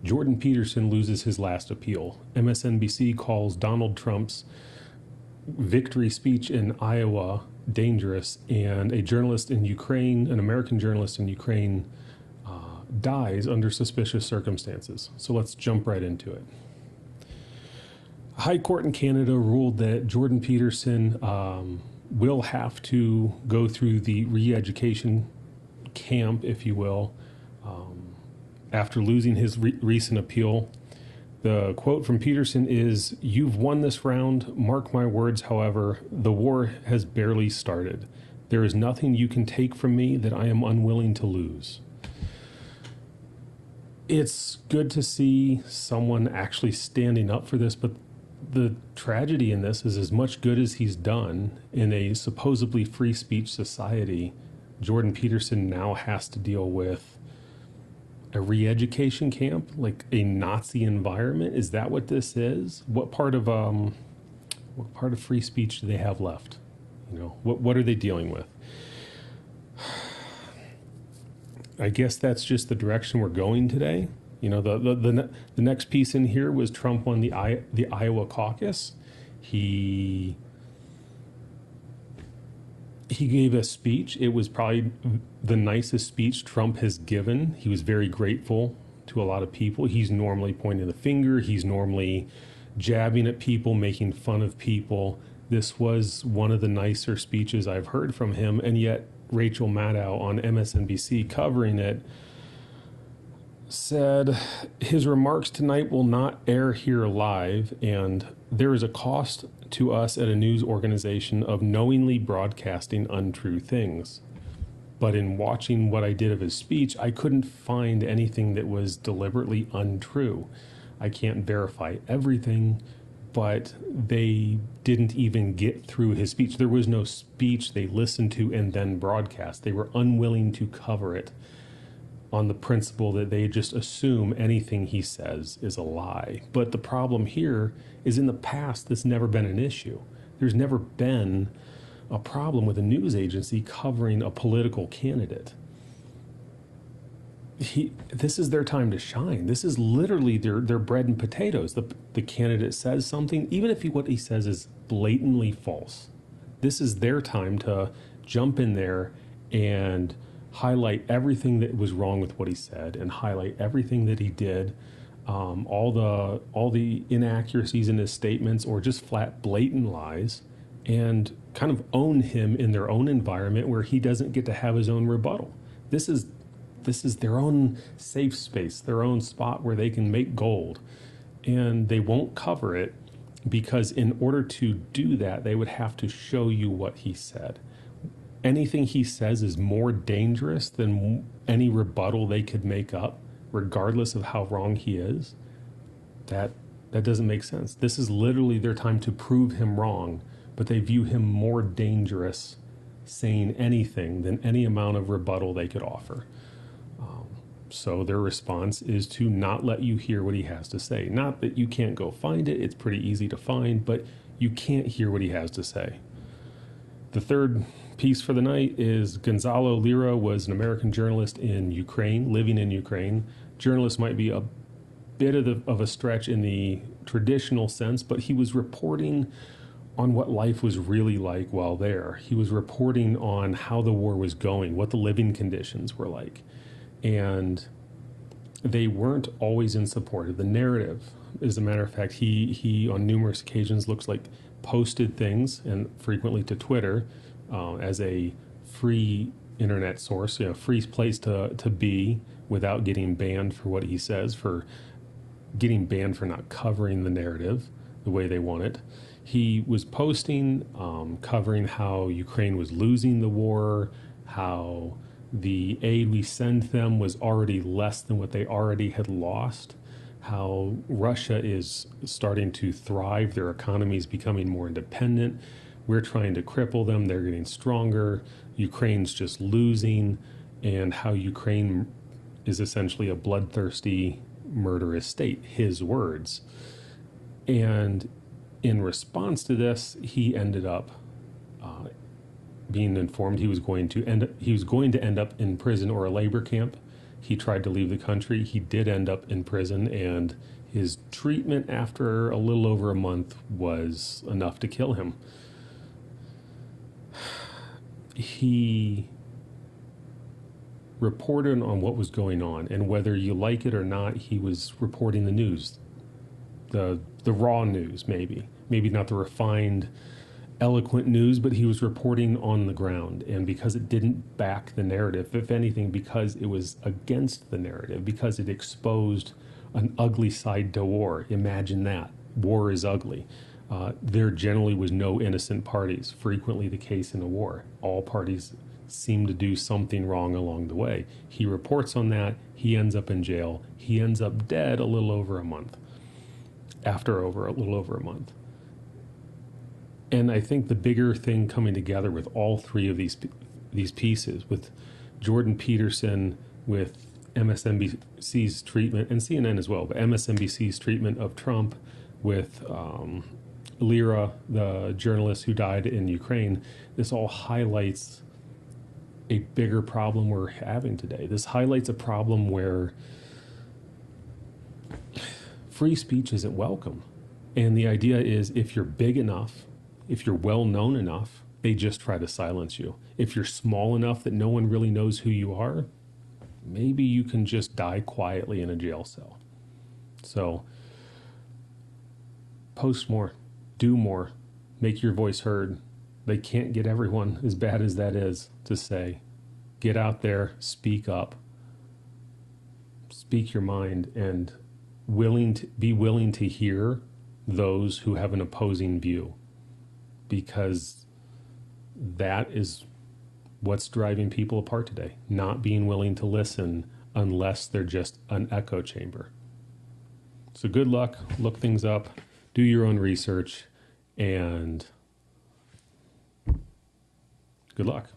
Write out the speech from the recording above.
Jordan Peterson loses his last appeal. MSNBC calls Donald Trump's victory speech in Iowa dangerous, and a journalist in Ukraine, an American journalist in Ukraine, dies under suspicious circumstances. So let's jump right into it. A high court in Canada ruled that Jordan Peterson will have to go through the re-education camp, if you will, after losing his recent appeal. The quote from Peterson is, "You've won this round. Mark my words, however, the war has barely started. There is nothing you can take from me that I am unwilling to lose." It's good to see someone actually standing up for this, but the tragedy in this is, as much good as he's done in a supposedly free speech society, Jordan Peterson now has to deal with a re-education camp, like a Nazi environment. Is that what this is? What part of free speech do they have left? You know, what are they dealing with? I guess that's just the direction we're going today. You know, the next piece in here was Trump won the Iowa caucus. He gave a speech. It was probably the nicest speech Trump has given. He was very grateful to a lot of people. He's normally pointing the finger. He's normally jabbing at people, making fun of people. This was one of the nicer speeches I've heard from him, and yet Rachel Maddow on MSNBC covering it said his remarks tonight will not air here live, and there is a cost to us at a news organization of knowingly broadcasting untrue things. But in watching what I did of his speech, I couldn't find anything that was deliberately untrue. I can't verify everything, but they didn't even get through his speech. There was no speech they listened to and then broadcast. They were unwilling to cover it on the principle that they just assume anything he says is a lie. But the problem here is, in the past, that's never been an issue. There's never been a problem with a news agency covering a political candidate. This is their time to shine. This is literally their bread and potatoes. The candidate says something, even if what he says is blatantly false. This is their time to jump in there and highlight everything that was wrong with what he said, and highlight everything that he did, all the inaccuracies in his statements, or just flat blatant lies, and kind of own him in their own environment where he doesn't get to have his own rebuttal. This is their own safe space, their own spot where they can make gold, and they won't cover it because in order to do that, they would have to show you what he said. Anything he says is more dangerous than any rebuttal they could make up, regardless of how wrong he is. That doesn't make sense. This is literally their time to prove him wrong, but they view him more dangerous saying anything than any amount of rebuttal they could offer. So their response is to not let you hear what he has to say. Not that you can't go find it. It's pretty easy to find, but you can't hear what he has to say. The third piece for the night is Gonzalo Lira was an American journalist in Ukraine, living in Ukraine. Journalist might be a bit of a stretch in the traditional sense, but he was reporting on what life was really like while there. He was reporting on how the war was going, what the living conditions were like. And they weren't always in support of the narrative. As a matter of fact, he on numerous occasions looks like posted things, and frequently to Twitter, as a free internet source, free place to be without getting banned for what he says, for getting banned for not covering the narrative the way they want it. He was posting, covering how Ukraine was losing the war, how the aid we send them was already less than what they already had lost, how Russia is starting to thrive, their economy is becoming more independent. We're trying to cripple them, they're getting stronger. Ukraine's just losing, and how Ukraine is essentially a bloodthirsty, murderous state, his words. And in response to this, he ended up being informed he was going to end up in prison or a labor camp. He tried to leave the country. He did end up in prison, and his treatment after a little over a month was enough to kill him. He reported on what was going on, and whether you like it or not, he was reporting the news, the raw news, maybe not the refined, eloquent news, but he was reporting on the ground. And because it didn't back the narrative, if anything, because it was against the narrative, because it exposed an ugly side to war. Imagine that. War is ugly. There generally was no innocent parties, frequently the case in a war. All parties seem to do something wrong along the way. He reports on that. He ends up in jail. He ends up dead a little over a month. A little over a month. And I think the bigger thing coming together with all three of these pieces, with Jordan Peterson, with MSNBC's treatment, and CNN as well, but MSNBC's treatment of Trump, with Lyra, the journalist who died in Ukraine, this all highlights a bigger problem we're having today. This highlights a problem where free speech isn't welcome. And the idea is, if you're big enough, if you're well known enough, they just try to silence you. If you're small enough that no one really knows who you are, maybe you can just die quietly in a jail cell. So post more, do more, make your voice heard. They can't get everyone, as bad as that is to say. Get out there, speak up, speak your mind, and be willing to hear those who have an opposing view, because that is what's driving people apart today. Not being willing to listen unless they're just an echo chamber. So good luck, look things up, do your own research, and good luck.